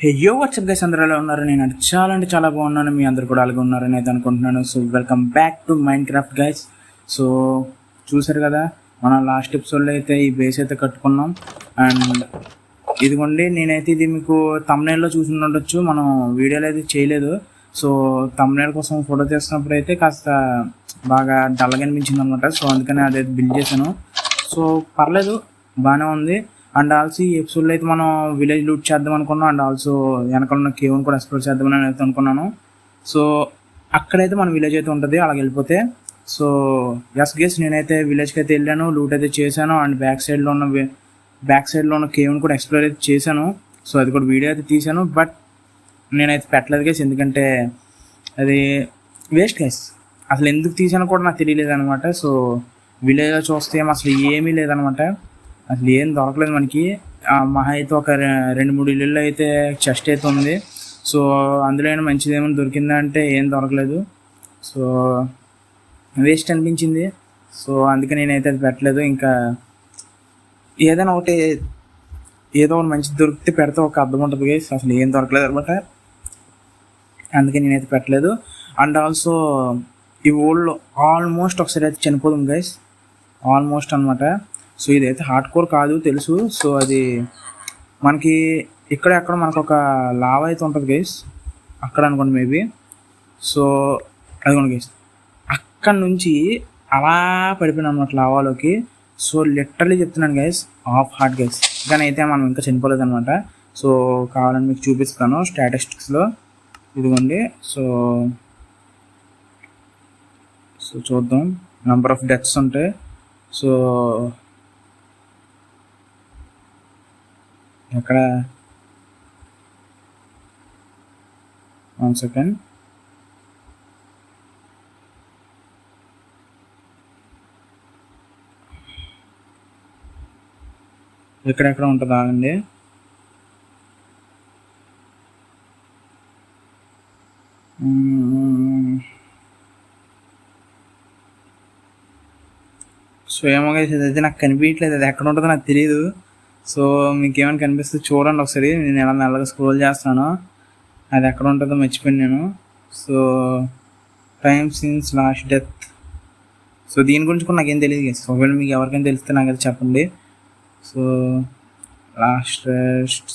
హెయ్యో WhatsApp guys, అందరూ ఎలా ఉన్నారు? నేను చాలా అంటే చాలా బాగున్నాను. మీ అందరు కూడా అలాగే ఉన్నారని అయితే అనుకుంటున్నాను. So welcome back to mind craft guys. So చూసారు కదా, మనం లాస్ట్ ఎపిసోడ్లో అయితే ఈ బేస్ అయితే కట్టుకున్నాం. అండ్ ఇదిగోండి, నేనైతే ఇది మీకు తమ్నైల్లో చూసి ఉండొచ్చు, మనం వీడియోలో అయితే చేయలేదు. సో తమ్నైల్ కోసం ఫోటో తీస్తున్నప్పుడు అయితే కాస్త బాగా డల్గా అనిపించింది అనమాట. సో అందుకని అదైతే బిల్డ్ చేశాను. సో పర్లేదు, బాగానే ఉంది. అండ్ ఆల్సో ఈ ఎపిసోడ్లో అయితే మనం విలేజ్ లూట్ చేద్దాం అనుకున్నాం. అండ్ ఆల్సో వెనకాల ఉన్న కేవ్ని కూడా ఎక్స్ప్లోర్ చేద్దామని అయితే అనుకున్నాను. సో అక్కడైతే మన విలేజ్ అయితే ఉంటుంది అలాగ వెళ్ళిపోతే. సో ఎస్ గెస్, నేనైతే విలేజ్కి అయితే వెళ్ళాను, లూట్ అయితే చేశాను. అండ్ బ్యాక్ సైడ్లో ఉన్న కేవ్ని కూడా ఎక్స్ప్లోర్ అయితే చేశాను. సో అది కూడా వీడియో అయితే తీశాను, బట్ నేనైతే పెట్టలేదు గైస్, ఎందుకంటే అది వేస్ట్ గైస్. అసలు ఎందుకు తీసానో కూడా నాకు తెలియలేదు అనమాట. సో విలేజ్లో చూస్తే అసలు ఏమీ లేదనమాట, అసలు ఏం దొరకలేదు మనకి. మహా అయితే ఒక 2-3 ఇళ్ళు అయితే చెస్ట్ అయితే ఉంది. సో అందులో అయినా మంచిది ఏమైనా దొరికిందా అంటే ఏం దొరకలేదు. సో వేస్ట్ అనిపించింది. సో అందుకే నేనైతే అది పెట్టలేదు. ఇంకా ఏదైనా ఒకటి ఏదో ఒకటి మంచిది దొరికితే పెడితే ఒక అర్థం ఉంటుంది గైస్. అసలు ఏం దొరకలేదు అనమాట, అందుకే నేనైతే పెట్టలేదు. అండ్ ఆల్సో ఈ ఊళ్ళో ఆల్మోస్ట్ ఒకసారి అయితే చనిపోదాం గైస్, ఆల్మోస్ట్ అనమాట. సో ఇదైతే హార్డ్ కోర్ కాదు తెలుసు. సో అది మనకి అక్కడ మనకు ఒక లావా అయితే ఉంటుంది గైస్, అక్కడ అనుకోండి మేబీ. సో అదిగోండి గైస్, అక్కడ నుంచి అలా పడిపోయినా అనమాట లావాలోకి. సో లిటరలీ చెప్తున్నాను గైస్, ఆఫ్ హార్ట్ గైస్. కానీ అయితే మనం ఇంకా చనిపోలేదు అనమాట. సో కావాలని మీకు చూపిస్తాను స్టాటిస్టిక్స్లో, ఇదిగోండి. సో చూద్దాం, నెంబర్ ఆఫ్ డెత్స్ ఉంటాయి. సో ఎక్కడ 1 సెకండ్, ఎక్కడెక్కడ ఉంటుంది ఆగండి. సో ఏమో అయితే నాకు కనిపించట్లేదు, అది ఎక్కడ ఉంటుందో నాకు తెలియదు. సో మీకు ఏమైనా కనిపిస్తే చూడండి ఒకసారి, నేను ఎలా మెల్లగా స్క్రోల్ చేస్తాను, అది ఎక్కడ ఉంటుందో మర్చిపోయాను నేను. So time since last death. So దీని గురించి కూడా నాకేం తెలియదు. ఒకవేళ మీకు ఎవరికైనా తెలిస్తే నాకు అది చెప్పండి. So last rest.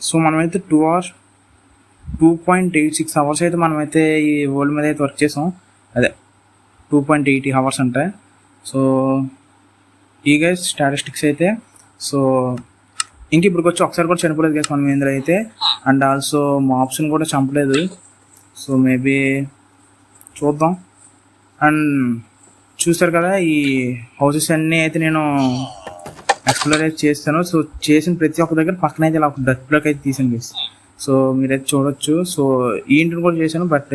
సో మనమైతే 2.86 అవర్స్ అయితే మనమైతే ఈ వరల్డ్ మీద అయితే వర్క్ చేసాం. అదే 2.80 అవర్స్ అంటే. సో ఈ గైస్ స్టాటిస్టిక్స్ అయితే. సో ఇంక ఇప్పటికి వచ్చి ఒకసారి కూడా చనిపోలేదు గైస్ మనం ఇందులో అయితే. అండ్ ఆల్సో మాప్స్ని కూడా చంపలేదు. సో మేబీ చూద్దాం. అండ్ చూస్తారు కదా, ఈ హౌసెస్ అన్నీ అయితే నేను ఎక్స్ప్లోర్ అయితే చేస్తాను. సో చేసిన ప్రతి ఒక్క దగ్గర పక్కన అయితే ఇలా ఒక డస్ట్ బ్లాక్ అయితే తీసాను గైస్. సో మీరైతే చూడొచ్చు. సో ఈ ఇంటిని కూడా చేశాను, బట్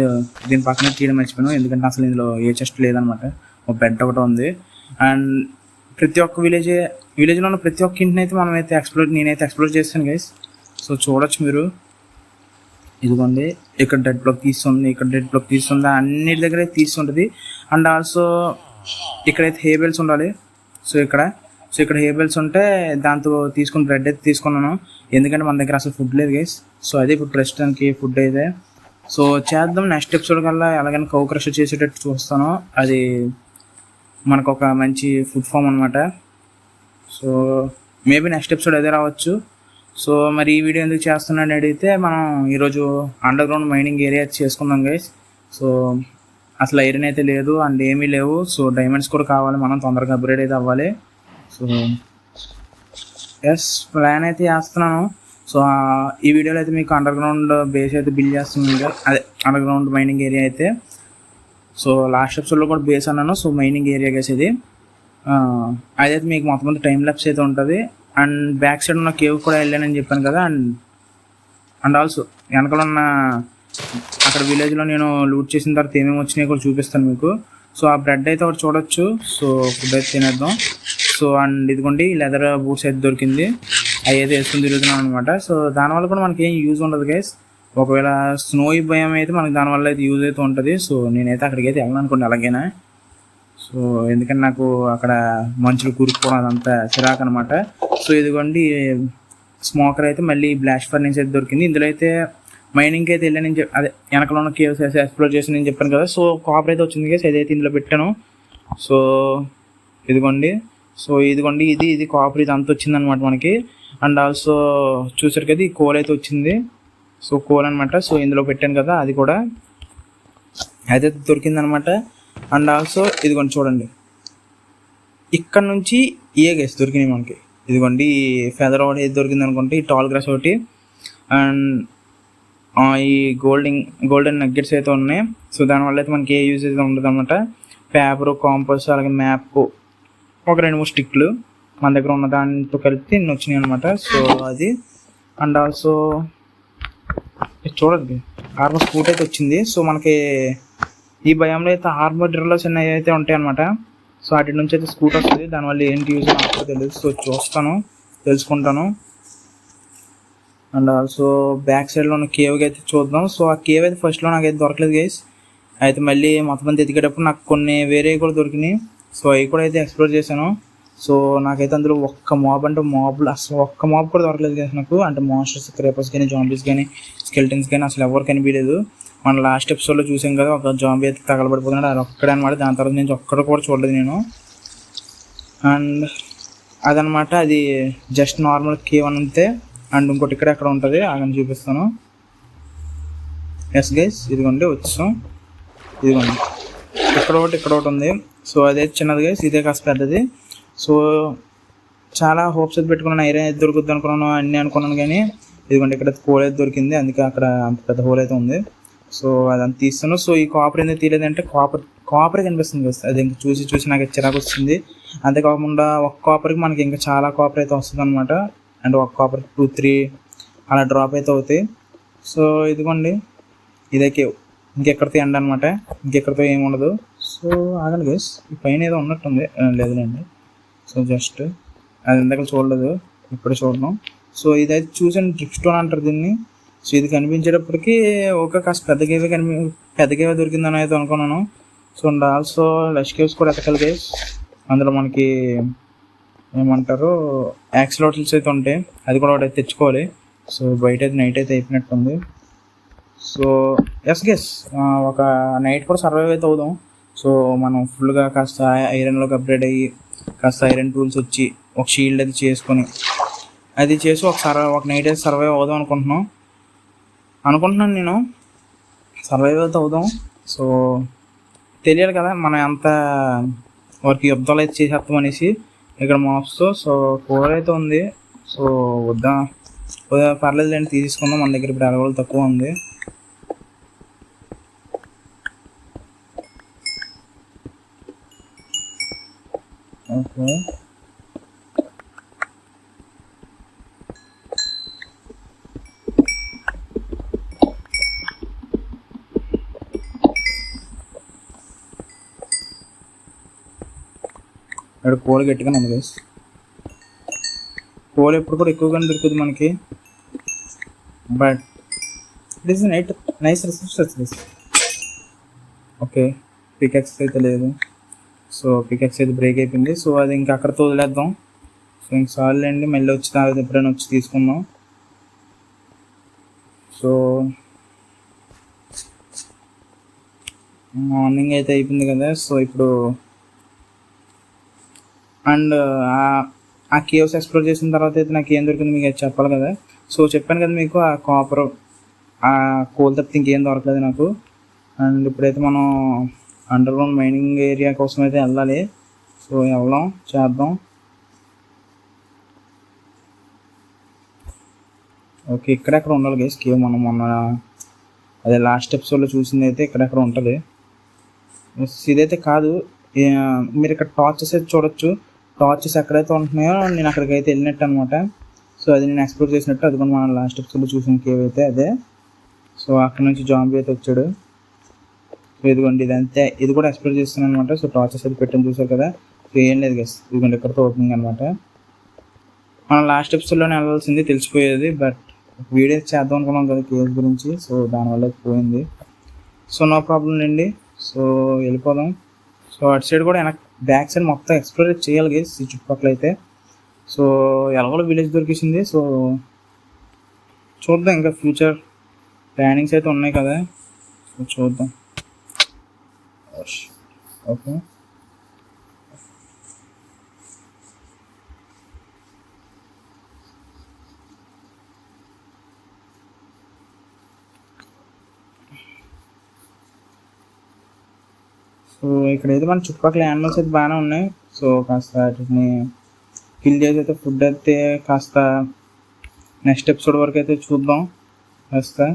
దీని పక్కన తీయడం మర్చిపోయాను, ఎందుకంటే అసలు ఇందులో ఏ చెస్ట్ లేదనమాట, ఒక బెడ్ ఒకటి ఉంది. అండ్ ప్రతి ఒక్క విలేజ్లో ఉన్న ప్రతి ఒక్క ఇంటిని అయితే నేనైతే ఎక్స్ప్లోర్ చేస్తాను గైస్. సో చూడొచ్చు మీరు, ఇదిగోండి ఇక్కడ డెడ్ బ్లాక్ తీస్తుంది, ఇక్కడ డెడ్ బ్లాక్ తీస్తుంది, అన్నిటి దగ్గర అయితే తీస్తుంటుంది. అండ్ ఆల్సో ఇక్కడైతే హేబెల్స్ ఉండాలి. సో ఇక్కడ హేబెల్స్ ఉంటే దాంతో తీసుకుని బ్రెడ్ అయితే తీసుకున్నాను, ఎందుకంటే మన దగ్గర అసలు ఫుడ్ లేదు గైస్. సో అదే ఇప్పుడు ప్రస్తుతానికి ఫుడ్ అయితే. సో చేద్దాం, నెక్స్ట్ ఎపిసోడ్ కల్లా ఎలాగైనా కౌ క్రష్ చేసేటట్టు చూస్తాను. అది మనకు ఒక మంచి ఫుడ్ ఫామ్ అనమాట. సో మేబీ నెక్స్ట్ ఎపిసోడ్ అదే రావచ్చు. సో మరి ఈ వీడియో ఎందుకు చేస్తున్నాను అడిగితే, మనం ఈరోజు అండర్ గ్రౌండ్ మైనింగ్ ఏరియా చేసుకుందాం గైస్. సో అసలు ఐరన్ అయితే లేదు అండ్ ఏమీ లేవు. సో డైమండ్స్ కూడా కావాలి, మనం తొందరగా అప్గ్రేడ్ అయితే అవ్వాలి. సో ఎస్, ప్లాన్ అయితే చేస్తున్నాను. సో ఈ వీడియోలో అయితే మీకు అండర్ గ్రౌండ్ బేస్ అయితే బిల్డ్ చేస్తున్నాను, అదే అండర్ గ్రౌండ్ మైనింగ్ ఏరియా అయితే. సో లాస్ట్ ఎపిసోడ్లో కూడా బేస్ అన్నాను. సో మైనింగ్ ఏరియా గైస్ ఇది. అదైతే మీకు మొత్తం టైం ల్యాప్స్ అయితే ఉంటుంది. అండ్ బ్యాక్ సైడ్ ఉన్న కేవ్ కూడా వెళ్ళానని చెప్పాను కదా. అండ్ ఆల్సో వెనకాల ఉన్న అక్కడ విలేజ్లో నేను లూట్ చేసిన తర్వాత ఏమేమి వచ్చినాయో కూడా చూపిస్తాను మీకు. సో ఆ బ్రెడ్ అయితే ఒకటి చూడొచ్చు. సో ఫుడ్ అయితే తినేద్దాం. సో అండ్ ఇదిగోండి లెదర్ బూట్స్ అయితే దొరికింది, అవి అయితే వేసుకుని తిరుగుతున్నాం అనమాట. సో దానివల్ల కూడా మనకి ఏం యూజ్ ఉండదు గైస్. ఒకవేళ స్నో భయం అయితే మనకి దానివల్ల అయితే యూజ్ అయితే ఉంటుంది. సో నేనైతే అక్కడికి అయితే వెళ్ళాలనుకోండి ఎలాగైనా. సో ఎందుకంటే నాకు అక్కడ మంచులు కూరుకుపోవడం అదంతా చిరాకు అనమాట. సో ఇదిగోండి స్మోకర్ అయితే మళ్ళీ బ్లాస్ట్ ఫర్నేస్ అయితే దొరికింది. ఇందులో అయితే మైనింగ్కి అయితే వెళ్ళాను నేను అదే వెనకలో ఉన్న కేవ్స్ అయితే ఎక్స్ప్లోర్ చేసి నేను చెప్పాను కదా. సో కాపర్ అయితే వచ్చింది కదా, అదైతే ఇందులో పెట్టాను. సో ఇదిగోండి ఇది కాపర్ ఇది అంత వచ్చింది అనమాట మనకి. అండ్ ఆల్సో చూసారు కదా ఈ కోల్ అయితే వచ్చింది. సో కోల్ అనమాట. సో ఇందులో పెట్టాను కదా, అది కూడా అదైతే దొరికింది అనమాట. అండ్ ఆల్సో ఇదిగోండి చూడండి, ఇక్కడ నుంచి గైస్ దొరికినాయి మనకి. ఇదిగోండి ఫెదర్ ఒకటి ఏది దొరికింది అనుకుంటే, ఈ టాల్ గ్రాస్ ఒకటి, అండ్ ఈ గోల్డెన్ నగ్గెట్స్ అయితే ఉన్నాయి. సో దానివల్ల అయితే మనకి ఏ యూజ్ అయితే ఉండదు అనమాట. పేపరు, కాంపస్, అలాగే మ్యాప్, ఒక 2-3 స్టిక్లు మన దగ్గర ఉన్న దాంతో కలిపి ఇన్ని వచ్చినాయి అనమాట. సో అది అండ్ ఆల్సో చూడండి ఆర్మర్ స్కూట్ అయితే వచ్చింది. సో మనకి ఈ భయంలో అయితే ఆర్మర్ డ్రిల్లర్స్ అన్నీ అయితే ఉంటాయి అనమాట. సో వాటి నుంచి అయితే స్కూట్ వస్తుంది. దానివల్ల ఏంటి యూజ్ నాకు తెలియదు. సో తెలుసుకుంటాను. అండ్ ఆల్సో బ్యాక్ సైడ్లో ఉన్న కేవ్కి అయితే చూద్దాం. సో ఆ కేవ్ అయితే ఫస్ట్లో నాకైతే దొరకలేదు గైస్. అయితే మళ్ళీ మొత్తం మంది ఎదిగేటప్పుడు నాకు కొన్ని వేరే కూడా దొరికినాయి. సో అవి కూడా అయితే ఎక్స్ప్లోర్ చేశాను. సో నాకైతే అందులో ఒక్క మాబ్లు అసలు ఒక్క మాబ్ కూడా దొరకలేదు గైస్ నాకు. అంటే మాన్స్టర్స్, క్రేపర్స్ కానీ, జాంబీస్ కానీ, స్కెల్టన్స్ కానీ అసలు ఎవరు కనిపించలేదు. మన లాస్ట్ ఎపిసోడ్లో చూసాం కదా, ఒక జాంబీ అయితే తగలబడిపోతున్నాడు, అది ఒక్కడే అనమాట. దాని తర్వాత నేను ఒక్కడ కూడా చూడలేదు నేను. అండ్ అదనమాట, అది జస్ట్ నార్మల్ కేవ్ అని అంతే. అండ్ ఇంకోటి అక్కడ ఉంటుంది, అక్కడ చూపిస్తాను. ఎస్ గైస్ ఇదిగోండి వచ్చాం. ఇదిగోండి ఇక్కడ ఒకటి ఉంది. సో అదే చిన్నది గైస్, ఇదే కాస్త పెద్దది. సో చాలా హోప్స్ అయితే పెట్టుకున్నాను, ఐరన్ అయితే దొరుకుద్ది అనుకున్నాను, అన్నీ అనుకున్నాను. కానీ ఇదిగోండి ఇక్కడ హోల్ అయితే దొరికింది, అందుకే అక్కడ అంత పెద్ద హోల్ అయితే ఉంది. సో అదంతా తీస్తాను. సో ఈ కాపర్ ఎందుకు తీయలేదంటే కాపర్ కనిపిస్తుంది కదా, అది ఇంకా చూసి నాకు చిరాకు వచ్చింది. అంతేకాకుండా ఒక కాపర్కి మనకి ఇంకా చాలా కాపర్ అయితే వస్తుంది అనమాట. అండ్ ఒక కాపర్ 2-3 అలా డ్రాప్ అయితే అవుతాయి. సో ఇదిగోండి ఇదే కేవ్, ఇంకెక్కడితో ఎండ అనమాట, ఇంకెక్కడితో ఏమి ఉండదు. సో ఆగండి గైస్, ఈ పైన ఏదో ఉన్నట్టుంది, లేదులేండి. సో జస్ట్ అది ఇందాక చూడలేదు, ఇప్పుడు చూడడం. సో ఇదైతే చూసాను, డ్రిప్ స్టోన్ అంటారు దీన్ని. సో ఇది కనిపించేటప్పటికి ఒక కాస్త పెద్ద కేవే దొరికిందని అయితే అనుకున్నాను. So and also lush caves కూడా ఎతకాలి గైస్. అందులో మనకి ఏమంటారు యాక్సిలోటిల్స్ అయితే ఉంటాయి, అది కూడా ఒకటి తెచ్చుకోవాలి. సో బయట అయితే నైట్ అయితే అయిపోయినట్టుంది. సో ఎస్ గెస్ ఒక నైట్ కూడా సర్వైవ్ అయితే అవుదాం. సో మనం ఫుల్గా కాస్త ఐరన్లోకి అప్గ్రేడ్ అయ్యి కాస్త ఐరన్ టూల్స్ వచ్చి ఒక షీల్డ్ అది చేసుకొని అది చేసి ఒక నైట్ అయితే సర్వైవ్ అవుదాం అనుకుంటున్నాను నేను. సర్వైవ్ అయితే అవుదాం. సో తెలియాలి కదా మనం ఎంత వారికి యుద్ధాలు అయితే చేసేస్తాం అనేసి ఇక్కడ మాప్స్తో. సో కూర అయితే ఉంది. సో పర్లేదు లేండి, తీసుకుందాం. మన దగ్గర ఇప్పుడు అలవాళ్ళు తక్కువ ఉంది. ఓకే ఇక్కడ కోల్ గట్టిగానే ఉంది గైస్. కోల్ ఎప్పుడు కూడా ఎక్కువగానే దొరుకుతుంది మనకి, but it is nice resources. Okay pickaxe అయితే లేదు. సో పికెక్స్ అయితే బ్రేక్ అయిపోయింది. సో అది ఇంకా అక్కడితో వదిలేద్దాం. సో ఇంక సార్లు అండి, మళ్ళీ వచ్చి ఎప్పుడైనా వచ్చి తీసుకుందాం. సో మార్నింగ్ అయితే అయిపోయింది కదా. సో ఇప్పుడు అండ్ ఆ కేవ్స్ ఎక్స్ప్లోర్ చేసిన తర్వాత అయితే నాకు ఏం దొరికింది మీకు చెప్పాలి కదా. సో చెప్పాను కదా మీకు, ఆ కాపర్, ఆ కోల్ తప్పితే ఇంకేం దొరకలేదు నాకు. అండ్ ఇప్పుడైతే మనం అండర్ గ్రౌండ్ మైనింగ్ ఏరియా కోసం అయితే వెళ్ళాలి. సో చేద్దాం. ఓకే ఇక్కడెక్కడ ఉండాలి గైస్ కేవ్. మనం మొన్న అదే లాస్ట్ ఎపిసోడ్లో చూసింది అయితే ఇక్కడెక్కడ ఉంటుంది. ఇదైతే కాదు, మీరు ఇక్కడ టార్చెస్ అయితే చూడొచ్చు. టార్చెస్ ఎక్కడైతే ఉంటున్నాయో నేను అక్కడికైతే వెళ్ళినట్టు అనమాట. సో అది నేను ఎక్స్ప్లోర్ చేసినట్టు, అది కూడా మనం లాస్ట్ ఎపిసోడ్లో చూసిన కేవ్ అయితే అదే. సో అక్కడ నుంచి జాంబీ అయితే వచ్చాడు. సో ఇదిగోండి ఇదంతే, ఇది కూడా ఎక్స్ప్లోర్ చేస్తున్నాను అనమాట. సో టార్చెస్ అయితే పెట్టని చూసారు కదా. సో ఏం లేదు గైస్, ఇదిగోండి ఎక్కడితో ఓపెనింగ్ అనమాట. మనం లాస్ట్ ఎపిసోడ్లోనే వెళ్ళాల్సింది, తెలిసిపోయేది. బట్ వీడియో చేద్దాం అనుకున్నాం కదా కేవ్స్ గురించి. సో దానివల్ల పోయింది. సో నో ప్రాబ్లం అండి. సో వెళ్ళిపోదాం. సో అటు సైడ్ కూడా వెనక్ బ్యాక్ సైడ్ మొత్తం ఎక్స్ప్లోర్ చేయాలి గైస్ ఈ చుట్టుపక్కల అయితే. సో ఎలాగో విలేజ్ దొరికేసింది. సో చూద్దాం, ఇంకా ఫ్యూచర్ ప్లానింగ్స్ అయితే ఉన్నాయి కదా, సో చూద్దాం. ఓకే, సో ఇక్కడైతే మన చుట్టుపక్కల యానిమల్స్ అయితే బాగానే ఉన్నాయి. సో కాస్త వాటిని కిల్ చేసి అయితే ఫుడ్ అయితే కాస్త నెక్స్ట్ ఎపిసోడ్ వరకు అయితే చూద్దాం కాస్త.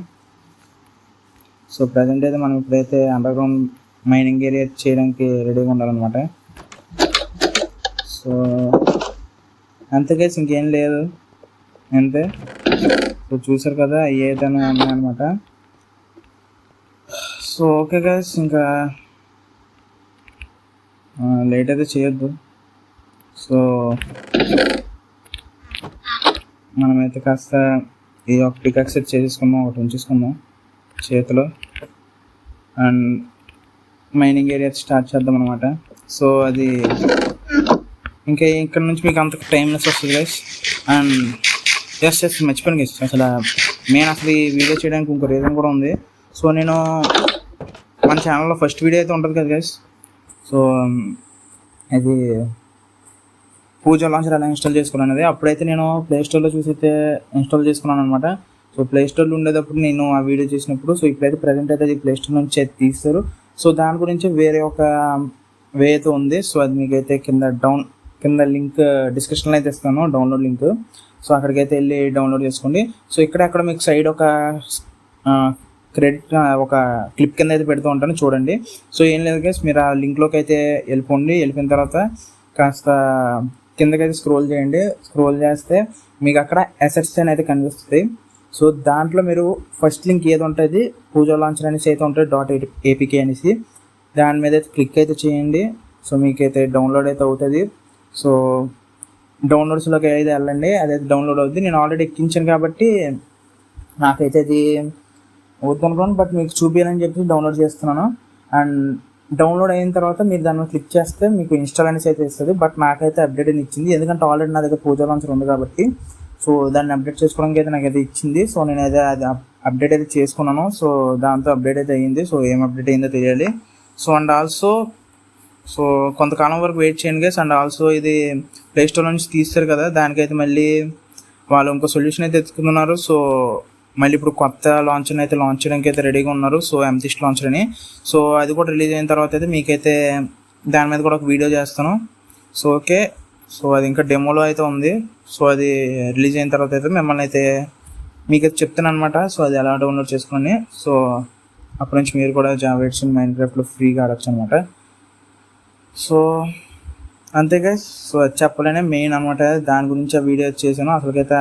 సో ప్రజెంట్ అయితే మనం ఇప్పుడైతే అండర్ గ్రౌండ్ మైనింగ్ ఏరియా చేయడానికి రెడీగా ఉండాలన్నమాట. సో అంతకేసి ఇంకేం లేదు, అంతే. సో చూసారు కదా, అవి అయితే ఉన్నాయన్నమాట. సో ఓకే గైస్, ఇంకా లేట్ అయితే చేయొద్దు. సో మనమైతే కాస్త ఈ ఒక పికాక్స్ సెట్ చేసేసుకుందాం, ఒకటి ఉంచేసుకుందాం చేతిలో, అండ్ మైనింగ్ ఏరియా స్టార్ట్ చేద్దాం అనమాట. సో అది ఇంకా ఇక్కడ నుంచి మీకు అంత టైమ్లెస్ వస్తుంది గైస్. అండ్ ఎస్ మర్చిపోయాను గైస్, అసలు మెయిన్ అసలు ఈ వీడియో చేయడానికి ఇంకో రీజన్ కూడా ఉంది. సో నేను మన ఛానల్లో ఫస్ట్ వీడియో అయితే ఉంటుంది కదా గైస్, సో అది పూజ లాంచర్ ఎలా ఇన్స్టాల్ చేసుకున్నాను అనేది. అప్పుడైతే నేను ప్లేస్టోర్లో చూసి అయితే ఇన్స్టాల్ చేసుకున్నాను అనమాట. సో ప్లేస్టోర్లో ఉండేటప్పుడు నేను ఆ వీడియో చేసినప్పుడు, సో ఇప్పుడైతే ప్రజెంట్ అయితే అది ప్లేస్టోర్ నుంచి అయితే తీస్తారు. సో దాని గురించి వేరే ఒక వే అయితే ఉంది. సో అది మీకైతే కింద లింక్ డిస్క్రిప్షన్లో అయితే ఇస్తాను, డౌన్లోడ్ లింక్. సో అక్కడికైతే వెళ్ళి డౌన్లోడ్ చేసుకోండి. సో అక్కడ మీకు సైడ్ ఒక క్రెడిట్ ఒక క్లిప్ కింద అయితే పెడుతూ ఉంటాను, చూడండి. సో ఏం లేదు గైస్, మీరు ఆ లింక్లోకి అయితే వెళ్ళిపోయిన తర్వాత కాస్త కిందకైతే స్క్రోల్ చేయండి. స్క్రోల్ చేస్తే మీకు అక్కడ అసెట్స్ అని అయితే కనిపిస్తుంది. సో దాంట్లో మీరు ఫస్ట్ లింక్ ఏది ఉంటుంది, పూజ లాంచర్ అనేసి అయితే ఉంటుంది .apk అనేసి, దాని మీద అయితే క్లిక్ అయితే చేయండి. సో మీకైతే డౌన్లోడ్ అయితే అవుతుంది. సో డౌన్లోడ్స్లోకి అయితే వెళ్ళండి, అదైతే డౌన్లోడ్ అవుతుంది. నేను ఆల్రెడీ ఎక్కించాను కాబట్టి నాకైతే అది వద్దనుకోండి, బట్ మీకు చూపించాలని చెప్పి డౌన్లోడ్ చేస్తున్నాను. అండ్ డౌన్లోడ్ అయిన తర్వాత మీరు దాన్ని క్లిక్ చేస్తే మీకు ఇన్స్టాల్ అనేసి అయితే ఇస్తుంది. బట్ నాకైతే అప్డేట్ అని ఇచ్చింది, ఎందుకంటే ఆల్రెడీ నా దగ్గర పూజ లాంచర్ ఉంది కాబట్టి. సో దాన్ని అప్డేట్ చేసుకోవడానికి అయితే నాకైతే ఇచ్చింది. సో నేనైతే అది అప్డేట్ అయితే చేసుకున్నాను. సో దాంతో అప్డేట్ అయితే అయ్యింది. సో ఏం అప్డేట్ అయిందో తెలియాలి. సో అండ్ ఆల్సో సో కొంతకాలం వరకు వెయిట్ చేయండి గైస్. అండ్ ఆల్సో ఇది ప్లేస్టోర్ నుంచి తీస్తారు కదా, దానికైతే మళ్ళీ వాళ్ళు ఇంకో సొల్యూషన్ అయితే ఎత్తుకున్నారు. సో మళ్ళీ ఇప్పుడు కొత్త లాంచర్ని అయితే లాంచ్ చేయడానికి అయితే రెడీగా ఉన్నారు. సో ఎంతిస్ట్ లాంచర్ అని. సో అది కూడా రిలీజ్ అయిన తర్వాత అయితే మీకైతే దాని మీద కూడా ఒక వీడియో చేస్తాను. సో ఓకే, సో అది ఇంకా డెమోలో అయితే ఉంది. సో అది రిలీజ్ అయిన తర్వాత అయితే మిమ్మల్ని అయితే మీకైతే చెప్తాను అనమాట. సో అది ఎలా డౌన్లోడ్ చేసుకుని, సో అప్పటి నుంచి మీరు కూడా జావా ఎడిషన్ మైన్క్రాఫ్ట్లో ఫ్రీగా ఆడచ్చు అనమాట. సో అంతే గైస్, సో అది చెప్పలేనే మెయిన్ అనమాట. దాని గురించి ఆ వీడియో చేశాను. అసలుకైతే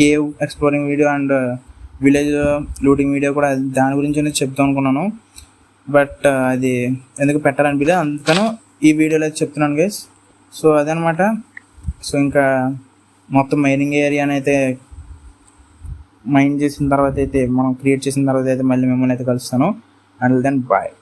cave exploring video and village looting video కూడా దాని గురించి చెప్తాం అనుకున్నాను, బట్ అది ఎందుకు పెట్టాలనిపించలేదు, అందుకని ఈ వీడియోలో అయితే చెప్తున్నాను గైస్. సో అదనమాట. సో ఇంకా మొత్తం మైనింగ్ ఏరియాని అయితే మైన్ చేసిన తర్వాత అయితే మనం క్రియేట్ చేసిన తర్వాత అయితే మళ్ళీ మిమ్మల్ని అయితే కలుస్తాను. And then bye.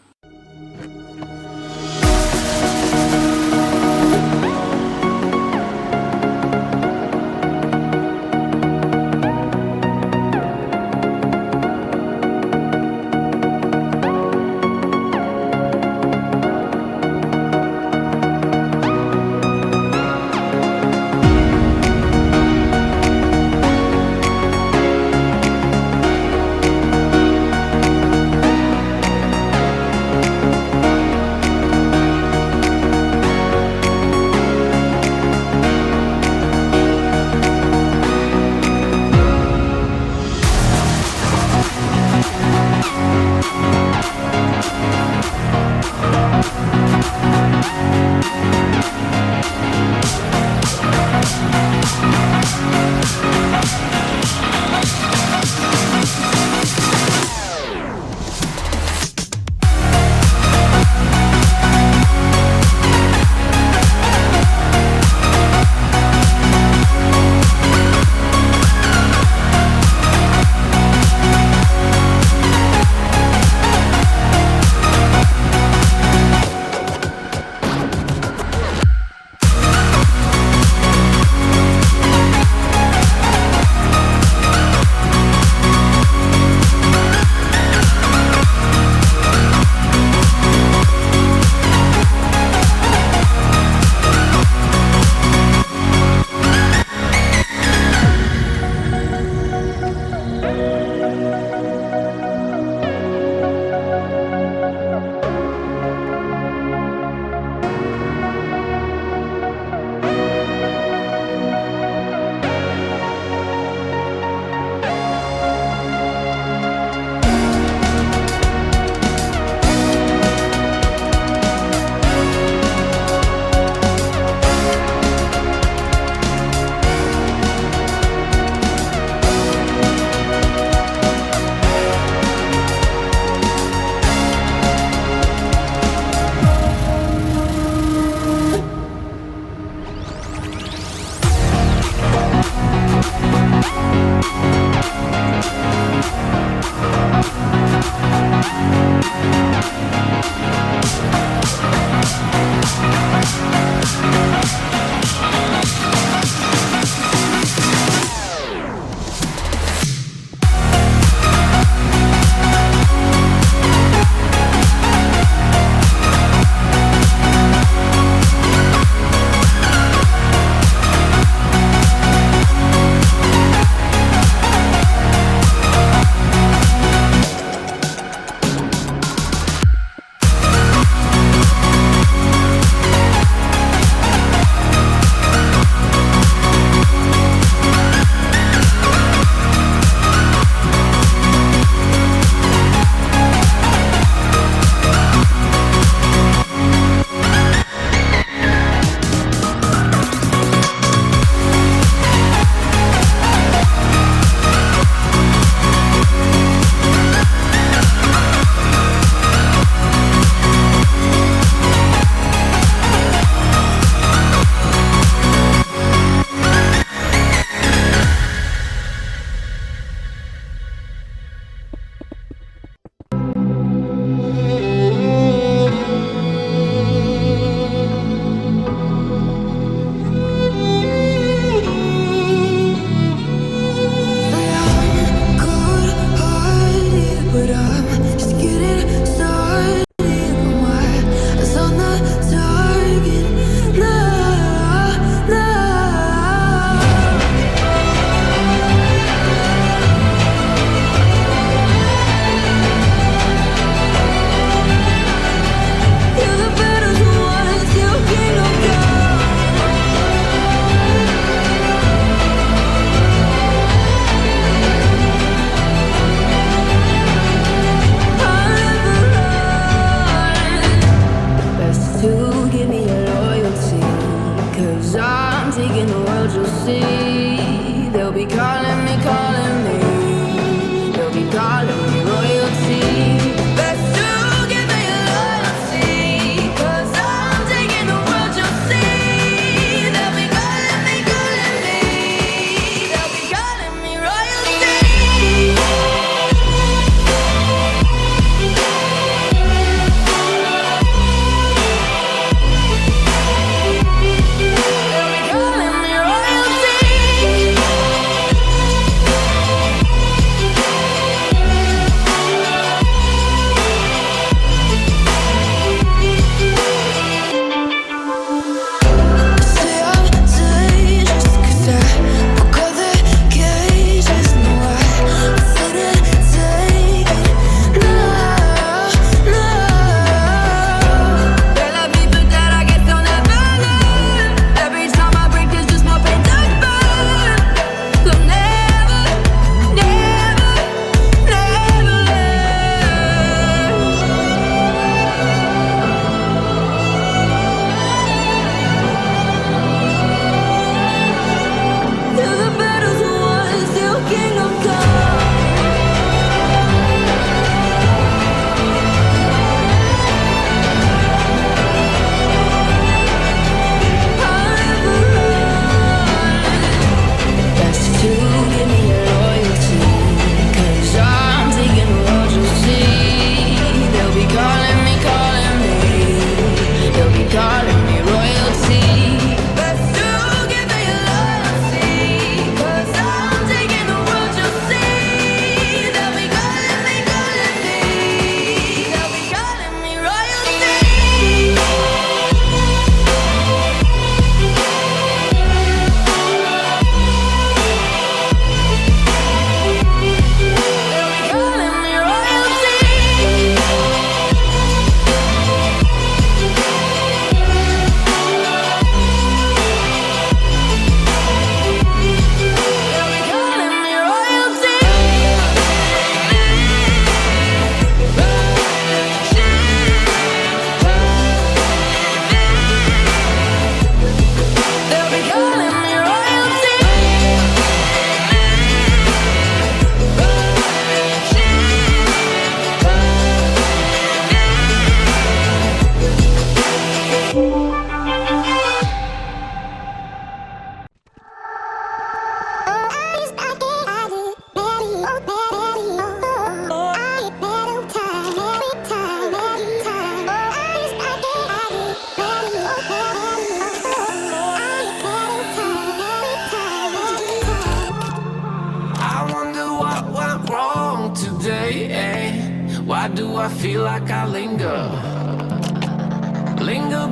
Why do I feel like I linger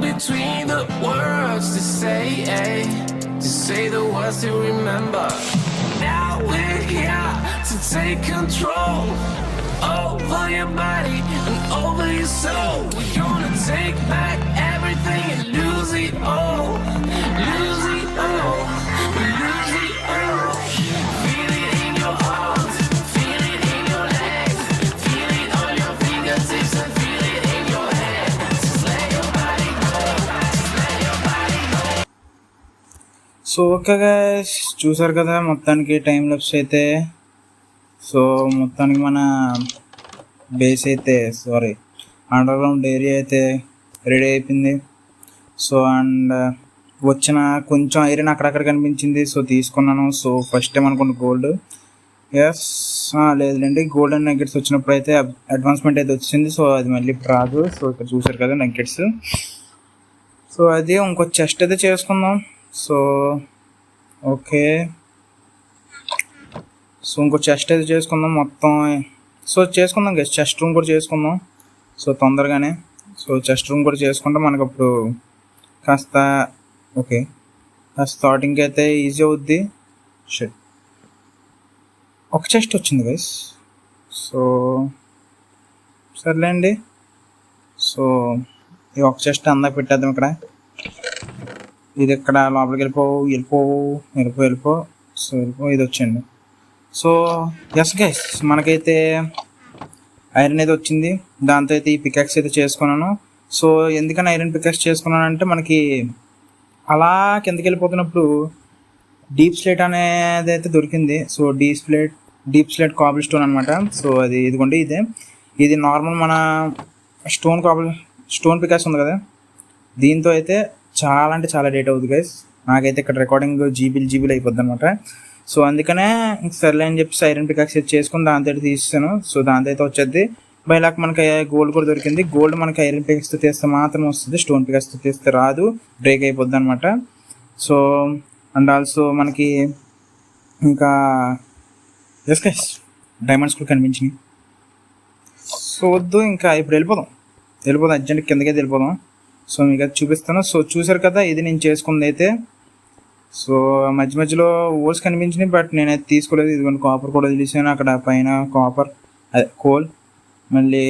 between the words to say the words to remember. Now we're here to take control over your body and over your soul. We're gonna take back everything and lose it all, lose it all, lose it all. Feel it in your arms, feel it in your legs, feel it on your fingertips and feel it in your head. Just let your body go, just let your body go. So okay guys, చూసారు కదా మొత్తానికి time lapse అయితే. So మొత్తానికి మన base అయితే under ground area అయితే ready అయిపోయింది. So and వచ్చిన కొంచెం ఐరన్ అక్కడక్కడ కనిపించింది, సో తీసుకున్నాను. సో ఫస్ట్ టైం అనుకున్న గోల్డ్, ఎస్ లేదులేండి, గోల్డ్ అండ్ నగ్గెట్స్ వచ్చినప్పుడు అయితే అడ్వాన్స్మెంట్ అయితే వచ్చింది. సో అది మళ్ళీ రాదు. సో ఇక్కడ చూసారు కదా నగ్గెట్స్. సో అది ఇంకో చెస్ట్ అయితే చేసుకుందాం. సో ఓకే, సో ఇంకో చెస్ట్ అయితే చేసుకుందాం మొత్తం. సో చేసుకుందాం గైస్, చెస్ట్ రూమ్ కూడా చేసుకుందాం. సో తొందరగానే సో చెస్ట్ రూమ్ కూడా చేసుకుంటే మనకు అప్పుడు కాస్త ఓకే కాస్త స్టార్టింగ్కి అయితే ఈజీ అవుద్ది. షట్, ఒక చెస్ట్ వచ్చింది గైస్. సో సర్లేండి, సో ఈ ఒక చెస్ట్ అందా పెట్టేద్దాం ఇక్కడ. ఇది ఇక్కడ లోపలికి వెళ్ళిపో. సో ఇది వచ్చింది. సో ఎస్ గైస్, మనకైతే ఐరన్ అయితే వచ్చింది. దాంతో అయితే ఈ పికాక్స్ అయితే చేసుకున్నాను. సో ఎందుకని ఐరన్ పికాక్స్ చేసుకున్నాను అంటే, మనకి అలా కిందకి వెళ్ళిపోతున్నప్పుడు డీప్ స్లేట్ అనేది అయితే దొరికింది. So deep slate Kabul stone అనమాట. సో అది ఇదిగోండి, ఇది నార్మల్ మన స్టోన్ పికాక్స్ ఉంది కదా, దీంతో అయితే చాలా అంటే చాలా లేట్ అవుతుంది గైస్. నాకైతే ఇక్కడ రికార్డింగ్ జీబీలు అయిపోద్ది అనమాట. సో అందుకనే సర్లే అని చెప్పి ఐరన్ పికాక్స్ అయితే చేసుకుని దాంతో అయితే తీసాను. సో దాంతో అయితే వచ్చేది. బైలాక్ మనకి గోల్డ్ కూడా దొరికింది. గోల్డ్ మనకి ఐరన్ పికాక్స్తో తీస్తే మాత్రం వస్తుంది, స్టోన్ పికాక్స్తో తీస్తే రాదు, బ్రేక్ అయిపోద్ది అనమాట. సో అండ్ ఆల్సో మనకి ఇంకా ఎస్ గైస్ డైమండ్స్ కూడా కనిపించినాయి. సో వద్దు, ఇంకా ఇప్పుడు వెళ్ళిపోదాం అర్జెంట్ కిందకైతే వెళ్ళిపోదాం. సో మీకు అది చూపిస్తాను. సో చూసారు కదా, ఇది నేను చేసుకుంది అయితే. సో మధ్యలో ఓల్స్ కనిపించినాయి, బట్ నేనైతే తీసుకోలేదు. ఇదిగోండి కాపర్ కూడా తెలిసాను అక్కడ పైన, కాపర్ అదే కోల్, మళ్ళీ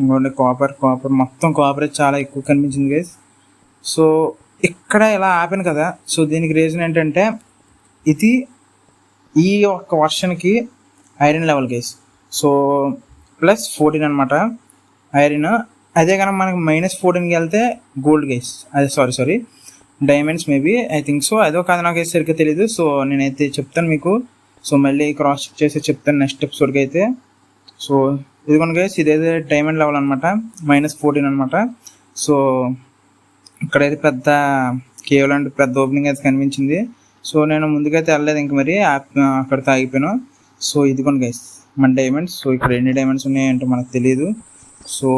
ఇంకోండి కాపర్ మొత్తం కాపర్ అయితే చాలా ఎక్కువ కనిపించింది గైస్. సో ఇక్కడ ఇలా ఆపాను కదా, సో దీనికి రీజన్ ఏంటంటే, ఇది ఈ ఒక్క వర్షన్కి ఐరన్ లెవెల్ గైస్. సో +14 అనమాట ఐరన్. అదే కనుక మనకి -14కి వెళ్తే గోల్డ్ గైస్, అదే sorry diamonds maybe, I think so. అదో కాదు నాకైతే సరిగ్గా తెలియదు. సో నేనైతే చెప్తాను మీకు. సో మళ్ళీ క్రాస్ చెక్ చేసి చెప్తాను నెక్స్ట్ ఎపిసోడ్కి అయితే. సో ఇదిగోండి గైస్, ఇదైతే డైమండ్ లెవెల్ అనమాట, -14 అనమాట. సో ఇక్కడైతే పెద్ద కేవలం అంటే పెద్ద ఓపెనింగ్ అయితే కనిపించింది. సో నేను ముందుకైతే వెళ్ళలేదు, ఇంక మరి అక్కడితో ఆగిపోయాను. సో ఇదిగోండి గైస్ మన డైమండ్స్. సో ఇక్కడ ఎన్ని డైమండ్స్ ఉన్నాయంటే మనకు తెలియదు. సో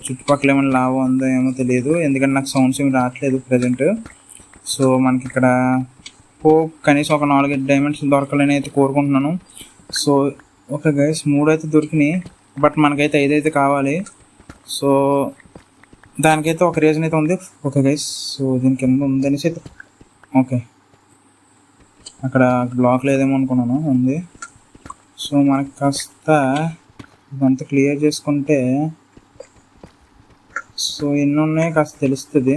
చుట్టుపక్కల ఏమైనా లాభం ఉందో ఏమో తెలియదు, ఎందుకంటే నాకు సౌండ్స్ ఏమి రావట్లేదు ప్రజెంట్. సో మనకి ఇక్కడ కనీసం ఒక 4-5 డైమండ్స్ దొరకాలని అయితే కోరుకుంటున్నాను. సో ఓకే గైస్, 3 అయితే దొరికినాయి, బట్ మనకైతే 5 అయితే కావాలి. సో దానికైతే ఒక రీజన్ అయితే ఉంది. ఓకే గైస్, సో దీని కింద ఉందనేసి అయితే ఓకే, అక్కడ బ్లాక్ లేదేమో అనుకున్నాను, ఉంది. సో మనకు కాస్త ఇదంతా క్లియర్ చేసుకుంటే, సో ఎన్ని ఉన్నాయి కాస్త తెలుస్తుంది.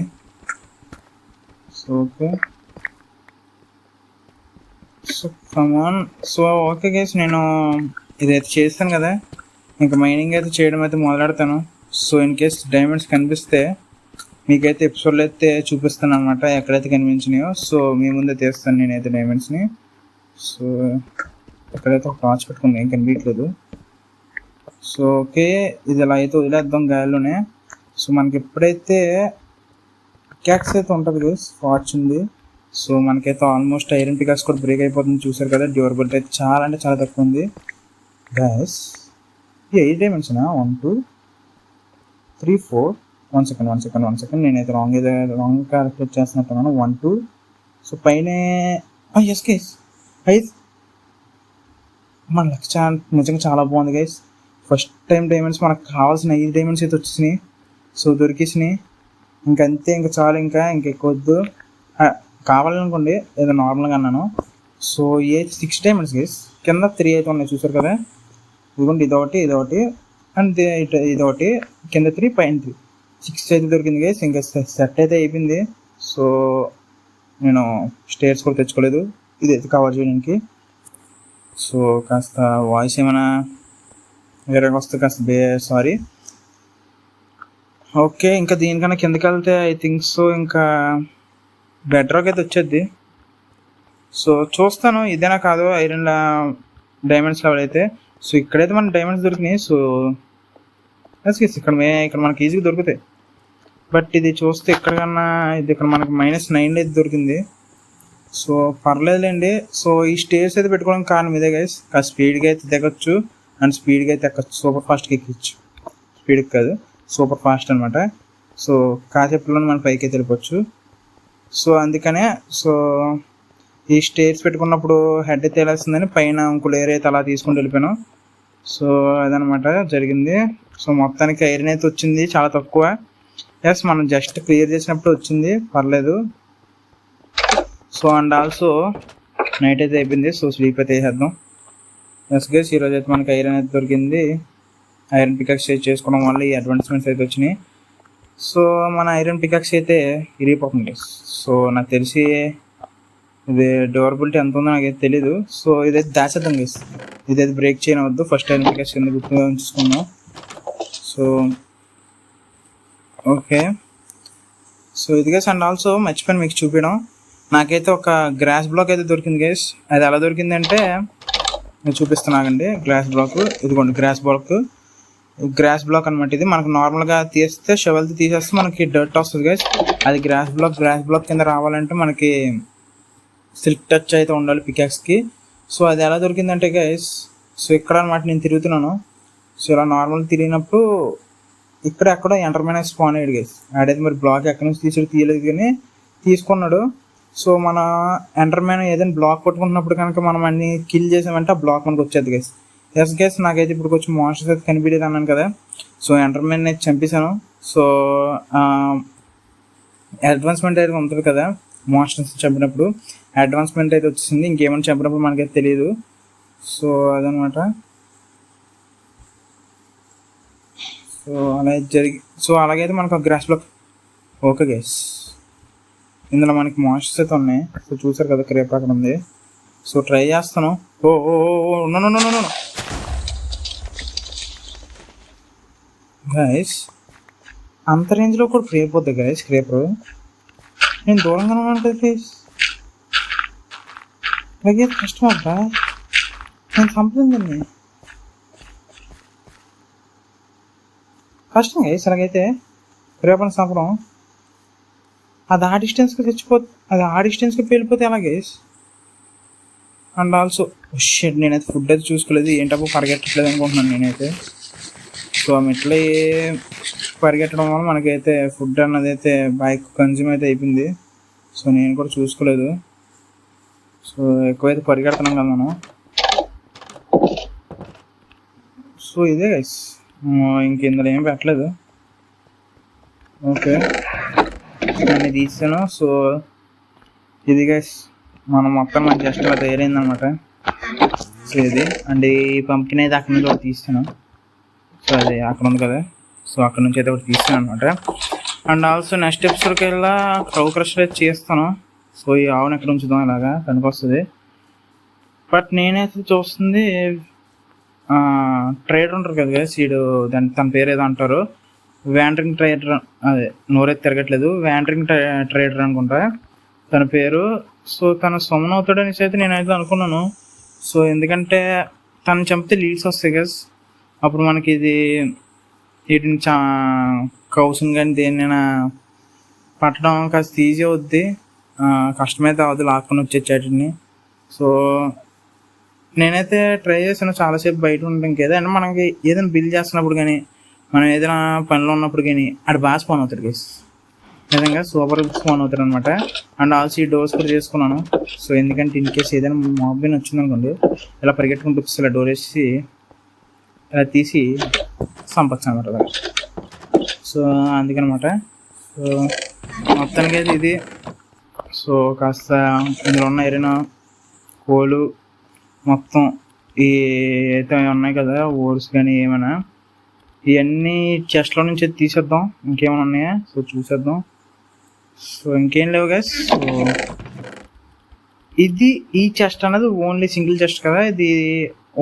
సో ఓకే, సో కమాన్. సో ఓకే గైస్, నేను ఇదైతే చేస్తాను కదా, ఇంకా మైనింగ్ అయితే చేయడం అయితే మొదలెడతాను. సో ఇన్ కేస్ డైమండ్స్ కనిపిస్తే మీకైతే ఎపిసోడ్లో అయితే చూపిస్తాను అనమాట, ఎక్కడైతే కనిపించినాయో. సో మీ ముందే తీస్తాను నేనైతే డైమండ్స్ని. సో ఎక్కడైతే ఒక టార్చ్ పెట్టుకుని ఏం కనిపించలేదు. సో ఓకే, ఇది ఇలా అయితే వదిలేద్దాం గాలిలోనే. సో మనకి ఎప్పుడైతే పికాక్స్ అయితే ఉంటుంది కదా, స్పాట్స్ ఉంది. సో మనకైతే ఆల్మోస్ట్ ఐరన్ పికాక్స్ కూడా బ్రేక్ అయిపోతుంది. చూసారు కదా, డ్యూరబిలిటీ అయితే చాలా అంటే చాలా తక్కువ ఉంది గ్యాస్. 8 డైమండ్స్నా? 1 2 3 4 1 సెకండ్ నేనైతే రాంగ్ క్యాలిక్యులేట్ చేస్తున్నట్టున్నాను. 1 2. సో పైన ఎస్ గైస్, 5. మన లక్ నిజంగా చాలా బాగుంది గైస్. ఫస్ట్ టైం డైమండ్స్ మనకు కావాల్సిన 5 డైమండ్స్ అయితే వచ్చేసినాయి. సో దొరికేసినాయి. ఇంకంతే, ఇంకా చాలు, ఇంకా ఎక్కువద్దు. కావాలనుకోండి ఏదో నార్మల్గా అన్నాను. సో ఏ 6 డైమండ్స్ గైస్, కింద 3 అయితే ఉన్నాయి చూసారు కదా. ఇదిగోండి, ఇదొకటి అండ్ ఇదొకటి, కింద 3 పైన 3, 6 అయితే దొరికింది గైస్. ఇంకా సెట్ అయితే అయిపోయింది. సో నేను స్టేర్స్ కూడా తెచ్చుకోలేదు ఇదైతే కవర్ చేయడానికి. సో కాస్త వాయిస్ ఏమైనా వేరే వస్తే కాస్త సారీ. ఓకే, ఇంకా దీనికన్నా కిందకి వెళ్తే ఐ థింక్ సో ఇంకా బెడ్ రాక్ అయితే వచ్చేది. సో చూస్తాను ఇదేనా కాదు ఐరన్ డైమండ్స్ లెవెల్ అయితే. సో ఇక్కడైతే మనకి డైమండ్స్ దొరికినాయి. సో ఇక్కడ మనకి ఈజీగా దొరుకుతాయి. బట్ ఇది చూస్తే ఇక్కడ మనకి -9 అయితే దొరికింది. సో పర్లేదులేండి. సో ఈ స్టేర్స్ అయితే పెట్టుకోవడానికి కారణం ఇదే గైస్. స్పీడ్గా అయితే దిగొచ్చు అండ్ స్పీడ్గా అయితే ఎక్కచ్చు, సూపర్ ఫాస్ట్గా ఎక్కిచ్చు. స్పీడ్కి కాదు, సూపర్ ఫాస్ట్ అనమాట. సో కాసేపులో మనం పైకి అయితే వెళ్ళిపోవచ్చు. సో అందుకనే సో ఈ స్టేర్స్ పెట్టుకున్నప్పుడు హెడ్ అయితే వెళ్ళేస్తుందని పైన ఇంకో లేయర్ అయితే అలా తీసుకుని వెళ్ళిపోయాను. సో అదనమాట జరిగింది. సో మొత్తానికి ఐరన్ అయితే వచ్చింది చాలా తక్కువ. ఎస్, మనం జస్ట్ క్లియర్ చేసినప్పుడు వచ్చింది, పర్లేదు. సో అండ్ ఆల్సో నైట్ అయితే అయిపోయింది. సో స్లీప్ అయితే వేసేద్దాం. ఎస్ గైస్, ఈరోజు అయితే మనకి ఐరన్ అయితే దొరికింది. ఐరన్ పికాక్స్ చేసుకోవడం వల్ల ఈ అడ్వాన్స్మెంట్స్ అయితే వచ్చినాయి. సో మన ఐరన్ పికాక్స్ అయితే ఇరిగిపోతుంది. సో నాకు తెలిసి ఇది డ్యూరబిలిటీ ఎంత ఉందో నాకైతే తెలీదు. సో ఇదైతే దాచేద్దాం గైస్, ఇదైతే బ్రేక్ చేయనవద్దు. ఫస్ట్ ఐరన్ పికాక్స్ కింద గుర్తుగా ఉంచుకున్నాం. సో ఓకే, సో ఇది గైస్. అండ్ ఆల్సో మర్చిపోయాను మీకు చూపించడం, నాకైతే ఒక గ్రాస్ బ్లాక్ అయితే దొరికింది గైస్. అది ఎలా దొరికిందంటే నేను చూపిస్తున్నానండి. గ్లాస్ బ్లాక్, ఇదిగోండి గ్రాస్ బ్లాక్ అనమాట. ఇది మనకు నార్మల్గా తీస్తే షవెల్తో తీసేస్తే మనకి డర్ట్ వస్తుంది గైస్. అది గ్రాస్ బ్లాక్ కింద రావాలంటే మనకి సిల్క్ టచ్ అయితే ఉండాలి పికాక్స్కి. సో అది ఎలా దొరికిందంటే గైస్, సో ఇక్కడ అనమాట నేను తిరుగుతున్నాను. సో ఇలా నార్మల్ తిరిగినప్పుడు ఇక్కడ ఎక్కడో ఎంటర్మైన్ స్పాన్ అయ్యాడు గైస్. ఆడైతే మరి బ్లాక్ ఎక్కడి నుంచి తీయలేదు కానీ తీసుకున్నాడు. సో మన ఎంటర్మైన్ ఏదైనా బ్లాక్ పట్టుకుంటున్నప్పుడు కనుక మనం అన్ని కిల్ చేసామంటే ఆ బ్లాక్ మనకు వచ్చేది గైస్. ఎస్ గైస్, నాకైతే ఇప్పుడు కొంచెం మాన్స్టర్స్ అయితే కనిపించేది అన్నాను కదా. సో ఎంటర్మైన్ అయితే చంపేశాను. సో అడ్వాన్స్మెంట్ అయితే ఉంటుంది కదా, మాన్స్టర్స్ చంపినప్పుడు అడ్వాన్స్మెంట్ అయితే వచ్చింది. ఇంకేమైనా చంపినప్పుడు మనకైతే తెలియదు. సో అదనమాట. సో అలా సో అలాగైతే మనకు ఒక గ్రాస్ బ్లాక్. ఓకే గైస్, ఇందులో మనకి మాన్స్టర్స్ అయితే ఉన్నాయి. సో చూసారు కదా, క్రేప్ అక్కడ ఉంది. సో ట్రై చేస్తాను. ఓ నో గైస్, అంత రేంజ్లో కూడా క్రేప్ అవుతుంది గైస్. క్రేపర్ నేను దూరంగానే ఉన్నాను కదా గైస్. అలాగే కష్టం అవుతా, నేను చంపలేదండి. కష్టం గైస్ అలాగైతే క్రేపర్ని చంపడం. అది ఆ డిస్టెన్స్కి వెళ్ళిపోతే ఎలా గైస్. అండ్ ఆల్సో షెడ్, నేనైతే ఫుడ్ అయితే చూసుకోలేదు. ఏంటప్పుడు పరిగెట్టట్లేదు అనుకుంటున్నాను నేనైతే. సో ఆ మెట్ల పరిగెట్టడం వల్ల మనకైతే ఫుడ్ అన్నది అయితే బైక్ కన్జ్యూమ్ అయితే అయిపోయింది. సో నేను కూడా చూసుకోలేదు. సో ఎక్కువైతే పరిగెడుతున్నాం కదా మనం. సో ఇదే గైస్, ఇంక ఇందులో ఏం పెట్టలేదు. ఓకే, నేను తీసాను. సో ఇది గైస్ మనం మొత్తం మన జస్ట్ అలా తయారైంది అనమాట. సో ఇది అండ్ ఈ పంపిణీ అయితే అక్కడ నుంచి ఒకటి తీస్తాను. సో అది అక్కడ ఉంది కదా, సో అక్కడ నుంచి అయితే ఒకటి తీస్తాను అనమాట. అండ్ ఆల్సో నెక్స్ట్ ఎపిసోడ్కి వెళ్ళా క్రౌ క్రషర్ అయితే చేస్తాను. సో ఈ ఆవును ఎక్కడ ఉంచుదాం ఇలాగా కనిపిస్తుంది. బట్ నేనైతే చూస్తుంది ట్రేడర్ ఉంటారు కదా సీడు, తన పేరు ఏదో అంటారు, వ్యాండరింగ్ ట్రేడర్, అదే నోరైతే తిరగట్లేదు, వ్యాండరింగ్ ట్రేడర్ అనుకుంటా తన పేరు. సో తను సొమ్మన్ అవుతాడనేసి అయితే నేనైతే అనుకున్నాను. సో ఎందుకంటే తను చంపితే లీడ్స్ వస్తాయి గస్, అప్పుడు మనకి ఇది వీటిని కౌసుని కానీ దేన్నైనా పట్టడం కాస్త ఈజీ అవుద్ది, కష్టమైతే అవుద్ది లాక్కొని వచ్చేటిని. సో నేనైతే ట్రై చేసాను చాలాసేపు బయట ఉండడం. ఇంకేదైనా మనకి ఏదైనా బిల్ చేస్తున్నప్పుడు కానీ మనం ఏదైనా పనిలో ఉన్నప్పుడు కానీ అది బాగా స్పాన్ అవుతాడు గైస్, నిజంగా సూపర్ స్పాన్ అవుతాడు అనమాట. అండ్ ఆల్సో ఈ డోర్స్ కూడా చేసుకున్నాను. సో ఎందుకంటే ఇన్ కేసు ఏదైనా మాబ్ వచ్చింది అనుకోండి, ఇలా పరిగెట్టుకుంటూ ఇలా డోర్ వేసి ఇలా తీసి సంపచ్చు అనమాట. సో అందుకనమాట. సో మొత్తానికి అయితే ఇది. సో కాస్త ఇందులో ఉన్న ఐరన్, కోలు మొత్తం ఈ అయితే ఉన్నాయి కదా ఓర్స్ కానీ ఏమైనా, ఇవన్నీ చెస్ట్లో నుంచి తీసేద్దాం. ఇంకేమైనా ఉన్నాయా సో చూసేద్దాం. సో ఇంకేం లేవు గైస్. సో ఇది ఈ చెస్ట్ అనేది ఓన్లీ సింగిల్ చెస్ట్ కదా, ఇది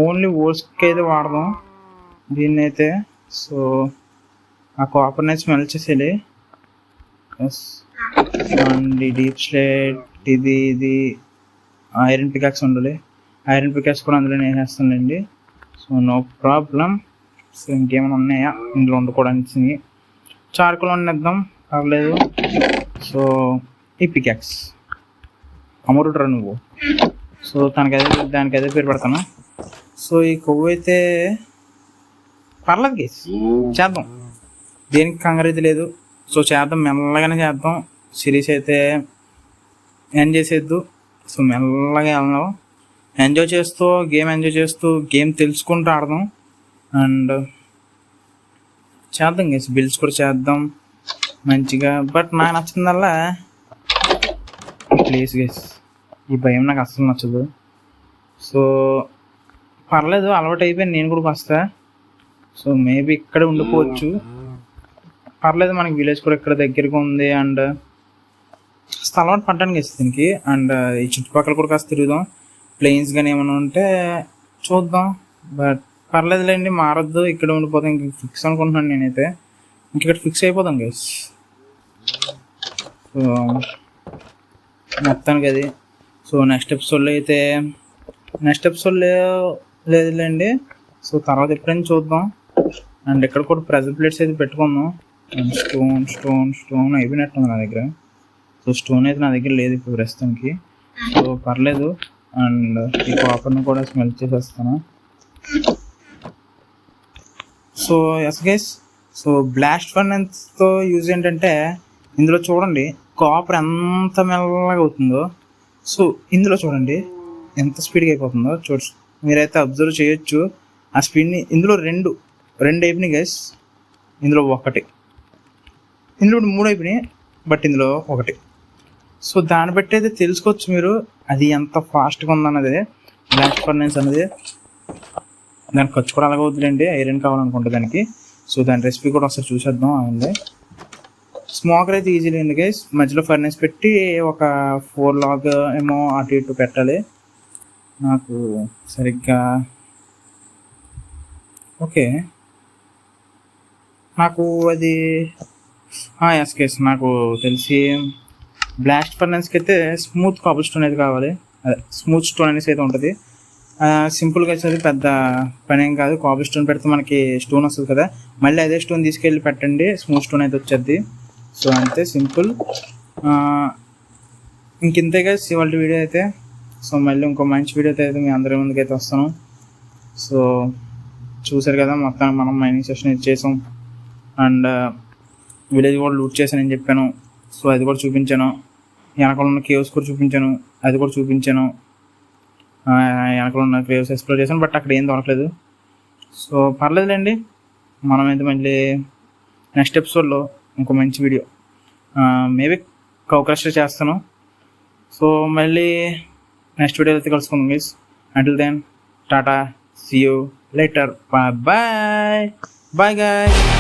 ఓన్లీ ఓర్స్కి అయితే వాడదాం దీన్ని అయితే. సో ఆ కాపర్ని స్మెల్ చేసేది. ఎస్. అండ్ ఈ డీప్ స్లేట్, ఇది ఐరన్ పికాక్స్ ఉండాలి. ఐరన్ పికాక్స్ కూడా అందులో నేను వేస్తానండి. So no problem. సో ఇంకేమైనా ఉన్నాయా ఇందులో వండుకోవడానికి? చార్కోల్ వండేద్దాం, పర్లేదు. సో ఈ పికాక్స్ అమరుడ్రా నువ్వు. సో దానికైతే పేరు పెడతాను. సో ఈ కొవ్వు అయితే పర్లేదు గేస్, చేద్దాం. దేనికి కంగారు అయితే లేదు. సో చేద్దాం, మెల్లగానే చేద్దాం. సిరీస్ అయితే ఎంజాయ్ చేసేద్దు. సో మెల్లగా వెళ్దాం, ఎంజాయ్ చేస్తూ గేమ్ తెలుసుకుంటూ ఆడదాం. అండ్ చేద్దాం గేస్, బిల్డ్స్ కూడా చేద్దాం మంచిగా. బట్ నాకు నచ్చిందల్లా ప్లీజ్ గేస్, ఈ భయం నాకు అస్సలు నచ్చదు. సో పర్లేదు, అలవాటు అయిపోయింది. నేను కూడా వస్తా. సో మేబీ ఇక్కడ ఉండిపోవచ్చు, పర్లేదు. మనకి విలేజ్ కూడా ఇక్కడ దగ్గరగా ఉంది. అండ్ కాస్త అలవాటు పడ్డానికి వేస్తుంది దీనికి. అండ్ ఈ చుట్టుపక్కల కూడా కాస్త తిరుగుదాం. ప్లేన్స్ కానీ ఏమైనా ఉంటే చూద్దాం. బట్ పర్లేదులేండి, మారొద్దు. ఇక్కడ ఉండిపోతాం. ఇంక ఫిక్స్ అనుకుంటున్నాను నేనైతే. ఇక్కడ ఫిక్స్ అయిపోతాం గైస్. సో మొత్తానికి అది. సో నెక్స్ట్ ఎపిసోడ్లో లేదులేండి. సో తర్వాత ఎప్పుడైనా చూద్దాం. అండ్ ఇక్కడ కూడా ప్రెజర్ ప్లేట్స్ అయితే పెట్టుకుందాం. స్టోన్ అయిపోయినట్టుంది నా దగ్గర. సో స్టోన్ అయితే నా దగ్గర లేదు ఇప్పుడు ప్రస్తుతానికి. సో పర్లేదు. అండ్ ఈ కాపర్ని కూడా స్మెల్ చేసేస్తాను. So yes guys, so blast ఫర్నెస్తో యూజ్ ఏంటంటే ఇందులో చూడండి కాపర్ ఎంత మెల్లగా అవుతుందో. సో ఇందులో చూడండి ఎంత స్పీడ్గా అయిపోతుందో. మీరైతే అబ్జర్వ్ చేయొచ్చు ఆ స్పీడ్ని. ఇందులో రెండు అయిపోయినాయి గైస్, ఇందులో ఒకటి, ఇందులో 3 అయిపోయినాయి, బట్ ఇందులో ఒకటి. సో దాన్ని బట్టి అయితే తెలుసుకోవచ్చు మీరు అది ఎంత ఫాస్ట్గా ఉందన్నది. బ్లాస్ట్ ఫర్నెస్ అనేది దానికి ఖర్చు కూడా అలాగే అవుతుందండి. ఐరన్ కావాలనుకుంటే దానికి. సో దాని రెసిపీ కూడా ఒకసారి చూసేద్దాం. అవునండి, స్మోకర్ అయితే ఈజీలీ ఉంది గైస్. మధ్యలో ఫర్నెస్ పెట్టి ఒక 4 లాగ్ ఏమో అటు ఇటు పెట్టాలి. నాకు సరిగ్గా ఓకే, నాకు అది ఎస్ గైస్, నాకు తెలిసి బ్లాస్ట్ ఫర్నెస్కి అయితే స్మూత్ కాబుల్ స్టోన్ అయితే కావాలి. అదే స్మూత్ స్టోన్ అనేసి అయితే ఉంటుంది. సింపుల్గా వచ్చేది పెద్ద పని ఏం కాదు. కాబుల్ స్టోన్ పెడితే మనకి స్టోన్ వస్తుంది కదా, మళ్ళీ అదే స్టోన్ తీసుకెళ్ళి పెట్టండి, స్మూత్ స్టోన్ అయితే వచ్చేది. సో అంతే సింపుల్. ఇంకింతే గైస్ ఇవాళ వీడియో అయితే. సో మళ్ళీ ఇంకో మంచి వీడియో అయితే మీ అందరి ముందుకు అయితే వస్తాను. సో చూసారు కదా, మొత్తం మనం మైనింగ్ సెషన్ ఇచ్చేసాం. అండ్ విలేజ్ కూడా లూట్ చేశానని చెప్పాను. సో అది కూడా చూపించాను. వెనకాల ఉన్న కేవ్స్ కూడా చూపించాను, అది కూడా చూపించాను. వెనకాల ఉన్న కేవ్స్ ఎక్స్ప్లోర్ చేశాను, బట్ అక్కడ ఏం దొరకలేదు. సో పర్లేదులేండి, మనమైతే మళ్ళీ నెక్స్ట్ ఎపిసోడ్లో ఇంకో మంచి వీడియో మేబీ కౌక్రష్ చేస్తాను. సో మళ్ళీ నెక్స్ట్ వీడియోలో అయితే కలుసుకుందాం guys. Until then tata, see you later, bye bye guys.